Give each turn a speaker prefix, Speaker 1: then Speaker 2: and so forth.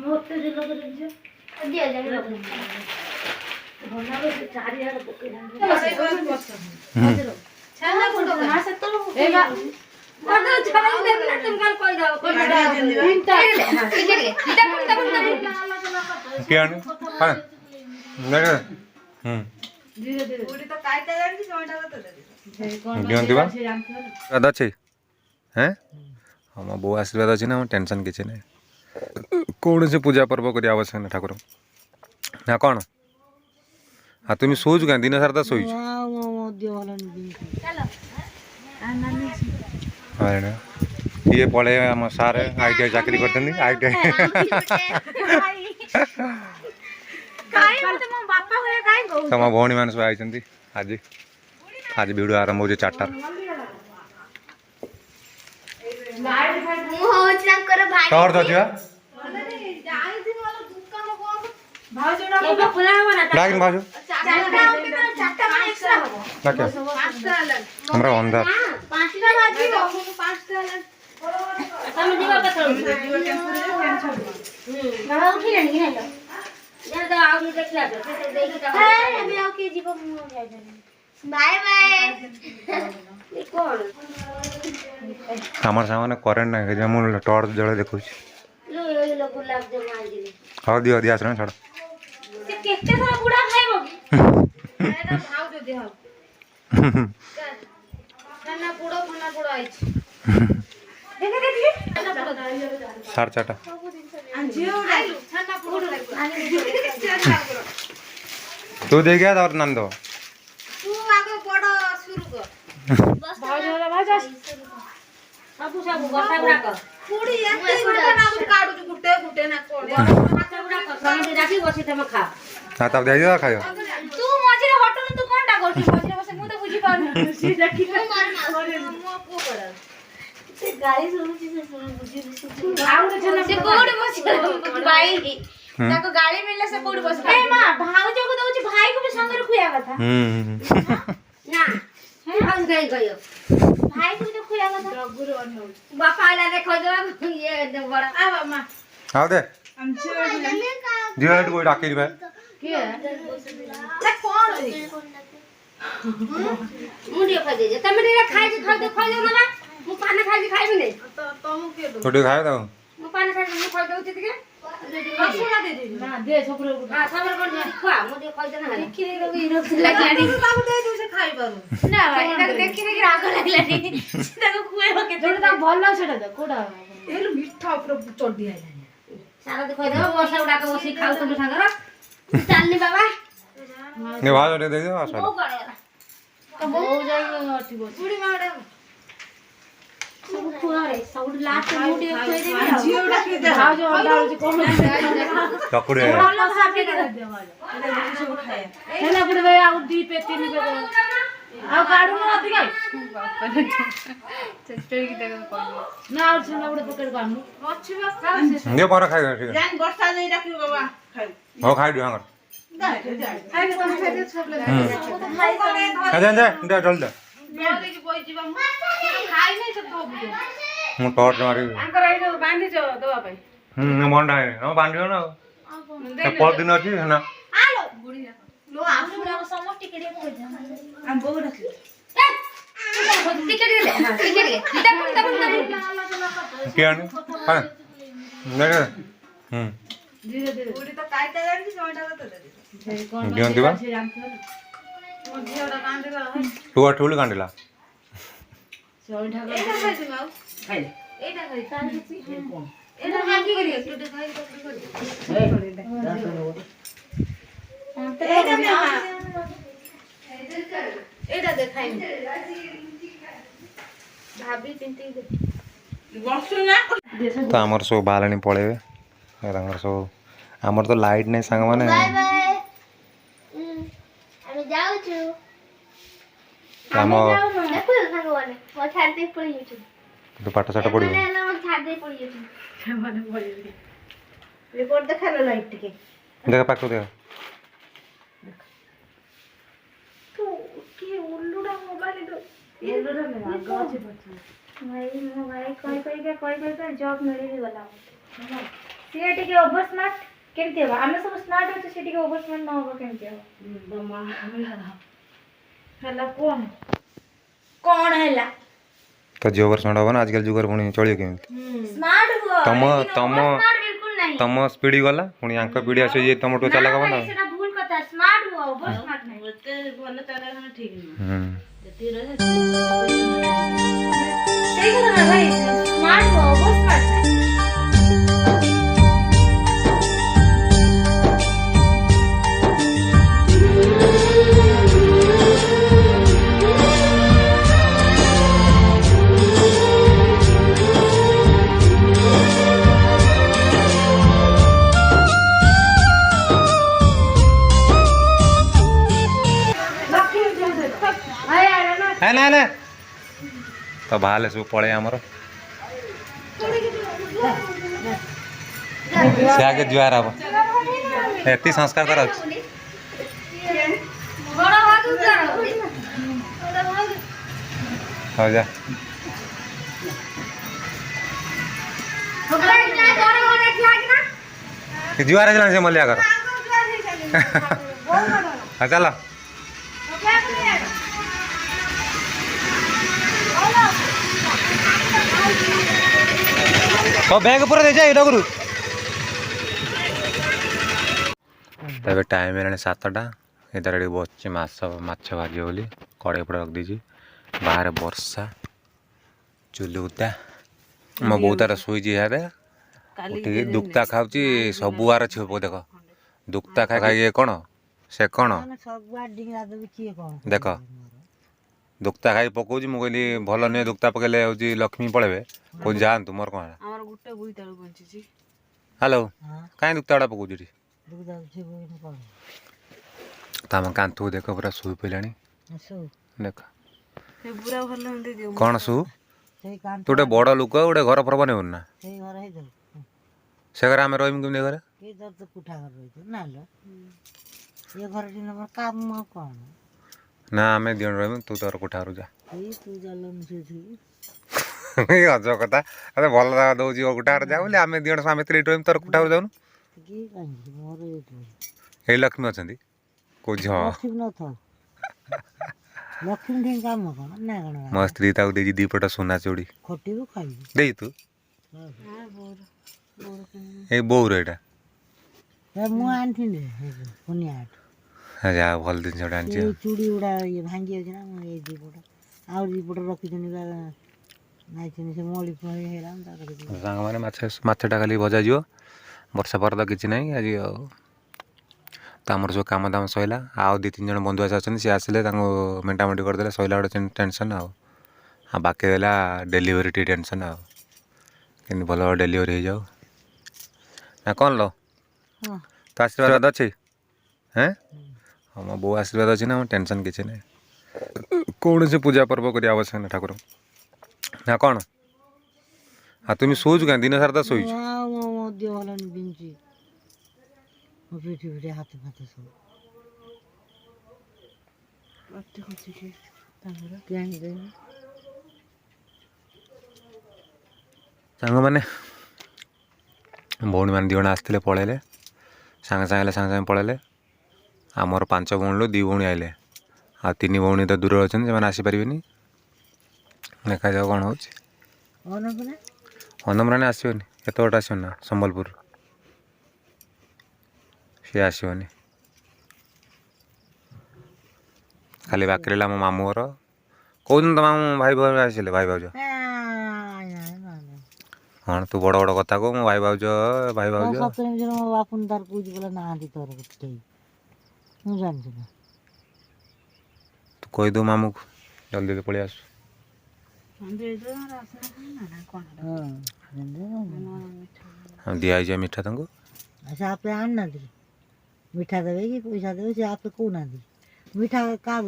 Speaker 1: ମୋତେ ଦିନ କରି ଦିଅ ଦିଅ ଯାଇ ଭନା ସେ ଚାରିଆଡେ ପକେଇ ଛାନା କୋଡ଼ ମା ସେତଳ ଏ ମା କୋଡ଼ ଛାନା ଦେ ନା ତୁମ କାଲ କଇ ଦାও ତିନଟା ହଁ ତିନଟା
Speaker 2: କିଏ ଆଣି ହଁ ଧୀରେ
Speaker 1: ଧୀରେ
Speaker 3: ପୁରୀ ତ କାଇଟା ଜାଣିଛି ଜଣଟା ତ ଦେ
Speaker 2: ଦିଅନ୍ତି ବା ଆଶୀର୍ବାଦ ଅଛି ହେଁ ହଁ ମୋ ବୋଉ ଆଶୀର୍ବାଦ ଅଛି ନା ମୋ ଟେନସନ୍ କିଛି ନାହିଁ କୌଣସି ପୂଜା ପର୍ବ କରିବା ଆବଶ୍ୟକ ନାହିଁ ଠାକୁର ନା କ'ଣ ଆଉ ତୁମେ ଶୋଉଛୁ କାହିଁ ଦିନ ସାରା ତ ଶୋଇଛୁ ହଁ ଇଏ ପଳେଇବେ ଆମ ସାର୍ ITI ଚାକିରି କରିଛନ୍ତି ITI ତମ ଭଉଣୀମାନେ ସବୁ ଆଇଛନ୍ତି ଆଜି ଆଜି ଭିଡ଼ିଓ ଆରମ୍ଭ ହେଉଛି 4ଟାରୁ ଟର୍ଚ୍ଚ ଅଛି ବା ଡାକିନି ଭାଉଜ ଆମର ଅନ୍ଧାର আমার সামনে করেন্ট নাই ମୁଁ ଟର୍ଚ୍ଚ ଜଳ ଦେଖୁଛି ହଉ ଦିଅ ଦିଅ ଆସିଲାଣି ଛାଡ଼ ସାଢ଼େ 4ଟା ତୁ ଦେଇକି ଆ ତାପରେ ନାନି ଦେବ
Speaker 1: ସବୁ ସବୁ ଗଟା ଗୁଡାକ
Speaker 3: ପୁଡି ଏତେ ନା କାଡୁଛୁ ଗୁଟେ ଗୁଟେ ନା କୋଡେ
Speaker 1: ଗଟା ଗୁଡାକ ସମସ୍ତେ ଡାକି ବସି ତମେ ଖା
Speaker 2: ହଁ ତାପରେ ଦେଇଦିଅ ଖାଇବ
Speaker 1: ତୁ ମଝିରେ ହଟୁନୁ ତୁ କଣଟା କରୁଛୁ ମଝିରେ ବସି ମୁଁ ତ ବୁଝି ପାରୁନି ସେ ଦେଖି ମୋ ପୁଅ ପଡା ସେ ଗାଳି ଶୁଣୁଛି ସେ ବୁଝି ଆଉ ସେ କୋଉଠି ବସିଲା ଭାଇ ତାକୁ ଗାଳି ମିଳିଲେ ସେ କୋଉଠି ବସିଲା ଏ ମା ଭାଉଜକୁ ଦଉଛି ଭାଇକୁ ବି ସାଙ୍ଗରେ ଖୁଇବା କଥା ନା ଭାଉଜ କାଇଁ କହିବ भाई को तो खुया था डगुर अन हो बापा आला रे खजवा ये बड़ा आ मामा
Speaker 2: आओ दे
Speaker 3: हम छोड़
Speaker 2: दियो हट कोई डाके भाई
Speaker 1: के ले कौन रे मुंडियो खा दे तमे रे खाइ दे ना मु पान खाइ नहीं तो तुम के दो
Speaker 2: छोटे खाए दो
Speaker 1: मु पान खाइ मु खा दउ तिके सुना दे ना दे छोकरो हां साबर कर खा मु दे खाइ दे ना देखि रे इरो लागलानी बाबू दे दउ से खाइ पारू ना भाई ताको देखि रे राग लागलानी ताको खुएबो के जोड़ ता भलो सेटा द कोडा
Speaker 3: एलु मिठा ऊपर चढ़ दिया
Speaker 1: सारा दे खइ दो बसा उडा के बसी खाउ तुम संगर चालनी बाबा
Speaker 2: ने भाज दे दे आसा
Speaker 1: बो करे तो बो जाई अठी बो बुड़ी माडा सब खुआ रे सब लास्ट मुडी खोइ दे
Speaker 3: झियो डाके दे
Speaker 1: भाज ओडाउ कोन
Speaker 2: चकुड़े
Speaker 1: भलो सापे दे दे भाज
Speaker 3: एले बसी सब खाया
Speaker 1: हेला पड़े भाई आउ 2 पे 3 पे आउ काढू न अधिक
Speaker 3: चेस्टर की देखो कोन
Speaker 1: ना और छना बड़े पकड़ काढू अछि बा
Speaker 2: ने पर खाइ ठीक है
Speaker 3: जान वर्षा नहीं डाकी बाबा खाई
Speaker 2: हो खाइ दियो हंगर
Speaker 3: खाई तो खाई दे सब ले खाई करे
Speaker 2: जा जा दे जल्दी दे
Speaker 3: बोले की बोई जीवा खाई नहीं सब तो
Speaker 2: मु टॉर्च मारी
Speaker 3: अंकर आई जो बांधी जो दवा पे
Speaker 2: मंडा है हम बांधियो ना पर दिन अछि ना
Speaker 1: आलो बुढ़िया लो आउ ना समस्त टिके को
Speaker 3: हम बोग डाकी
Speaker 1: टिके ले हां टिके ले तब
Speaker 2: के आनी हां धीरे
Speaker 1: धीरे
Speaker 3: पूरी तो काइटा जानछि जणटा तो दे
Speaker 2: दियंती बा
Speaker 3: मो झियोडा कांदे गला
Speaker 2: तू अठुली कांडिला
Speaker 1: सोइठा
Speaker 3: एटा खाइ दिमाउ
Speaker 1: खाइ
Speaker 3: एटा खाइ
Speaker 1: तांछि
Speaker 3: कोन एटा हाकी करी तू खाइ एटा दे खाइ भाभी पिंटी बसु ना
Speaker 2: तो आमर सब बालाणी पळेबे रंगर सब आमर तो लाइट नहीं सांग माने
Speaker 1: बाय बाय আমি যাও छु
Speaker 2: हम
Speaker 1: देखो सांग माने वो छाड़ दे पड़ी छु
Speaker 2: तो पाठ साठ पड़ी
Speaker 1: ना ना वो छाड़ दे पड़ी छु माने पड़ी रिपोर्ट देखा लो लाइट के
Speaker 2: देख पाको देख
Speaker 1: तो के उल्लूड़ा मोबाइल दो उल्लूड़ा में आगा अछि बच्चा भाई मो भाई कोई के जॉब मिली गला ସିଏ ଟିକେ ଓଭର ସ୍ମାର୍ଟ କେମିତି ହେବ ଆମେ ସବୁ ସ୍ମାର୍ଟ ଅଛୁ ସେ ଟିକେ ଓଭର ସ୍ମାର୍ଟ ନ ହେବ କେମିତି ହେବ ହେଲା କଣ ହେଲା
Speaker 2: ତ ଝିଅ ବର୍ଷ ହବ ନା ଆଜିକାଲି ଯୁଗରେ ପୁଣି ଚଳିବ କେମିତି
Speaker 1: ସ୍ମାର୍ଟ ହୁଅ
Speaker 2: ତମ ତମ
Speaker 1: ସ୍ମାର୍ଟ ବିଲକୁଲ ନାହିଁ
Speaker 2: ତମ ସ୍ପିଡି ଗଲା ପୁଣି ଆଙ୍କ ପିଢି ଆସିବ ଯେ ତମଠୁ ଚାଲାକ ହବ ନା
Speaker 1: ସେଟା ଭୁଲ କଥା ସ୍ମାର୍ଟ ହୁଅ ଓଭର ସ୍ମାର୍ଟ ନାହିଁ
Speaker 3: ଏତେ ଭଲ ଚାଲିବା ଠିକ ନୁହଁ
Speaker 2: ହୁଁ
Speaker 3: ଯେତିକି ରହିବ
Speaker 1: ସେଇ କଥା ନା ଭାଇ ସ୍ମାର୍ଟ ହୁଅ ଓଭର ସ୍ମାର୍ଟ ନାହିଁ
Speaker 2: ନା ତ ବାହାରେ ସବୁ ପଳେଇ ଆମର ସେ ଆଗେ ଜୁହାର ହବ ଏତି ସଂସ୍କାର ତାର ଅଛି ହଉ ଯା ଜୁହାର ହେଇଗଲାଣି ସେ ମଲିଆ ଘର ହଁ ଚାଲ तो बैग पूरा दे जाए डगरू तब टाइम है 7टा इधर बच्चे माछ भाजी बोली कड़े पड़े रख दीजिए बाहर वर्षा चुली उदा मो बो तार शुई उठिकी दुक्ता खाऊँ सबू आर छुप देख दुक्ता खाई ये कौन से कौन देख दुक्ता खाई पकाऊँ मुझे कहली भल नुहे दुक्ता पकड़े हूँ लक्ष्मी पड़े कौन जातु मोर कौन हेलो कहीं दुक्ता गुड़ा पकाऊँ तम कांथू देख पूरा शुई पड़ा देख कौन शु तू गोटे बड़ लोक गोटे घर फर बन ना से घर आम रही कमी घर ना आम दिन रही तू तोर कोठा जा अजब कथा अरे भल दौर कोठा जा बोली आम दिन आम रही तोर कोठा जाऊन ये लक्ष्मी अच्छा कौ झ मो स्त्री ताऊ दे दीपट सुना चूड़ी दे तू ये बोर यहाँ जा भल जिन
Speaker 4: चूड़ी गुड़ा ये भांगी ना दीपट आउ दीपट रखी
Speaker 2: सांग मैंने मछटा खाली भजा जीव वर्षा पर तो किसी ना आज तो आमर सब कम दाम सैला आउ 2-3 जन बंधु आस सी आसिले मेटामेटी करदे सैला गोटे टेंशन आ बाकी रहा डेलीवरी टी टेंशन आ भल डेलीवरी हो जाओ ना कौन लो तो आशीर्वाद अच्छी हैं हाँ मो बो आशीर्वाद अच्छी ना टेंशन किसी ना कौन से पूजा पर्व कर आवश्यक ना ठाकुर ना कौन हाँ तुम शोचु क्या दिन सारा तो शोच सांग मैंने भौणी मैंने 2 जन आसते पलैले सांगे सांगे पलैले आमर 5 भौणी 2 भौणी आइले आ 3 भौणी तो दूर अच्छा से आसीपारे देखा जाओ कौन हो अनमरानी आसोनी एत बट आस ना संबलपुर सी आसोनी खाली बाकी रहा मो मामू घर कौन तो मामू भाई भाई आसिले भाई भाज हाँ तू बड़ बड़ कथा कह मो भाई भाज तू कहीदे मामू को जल्दी पलि आस दिया मीठा तुमको
Speaker 4: अच्छा आप आना मीठा देवे कि पैसा देवे से आप कौन मीठा का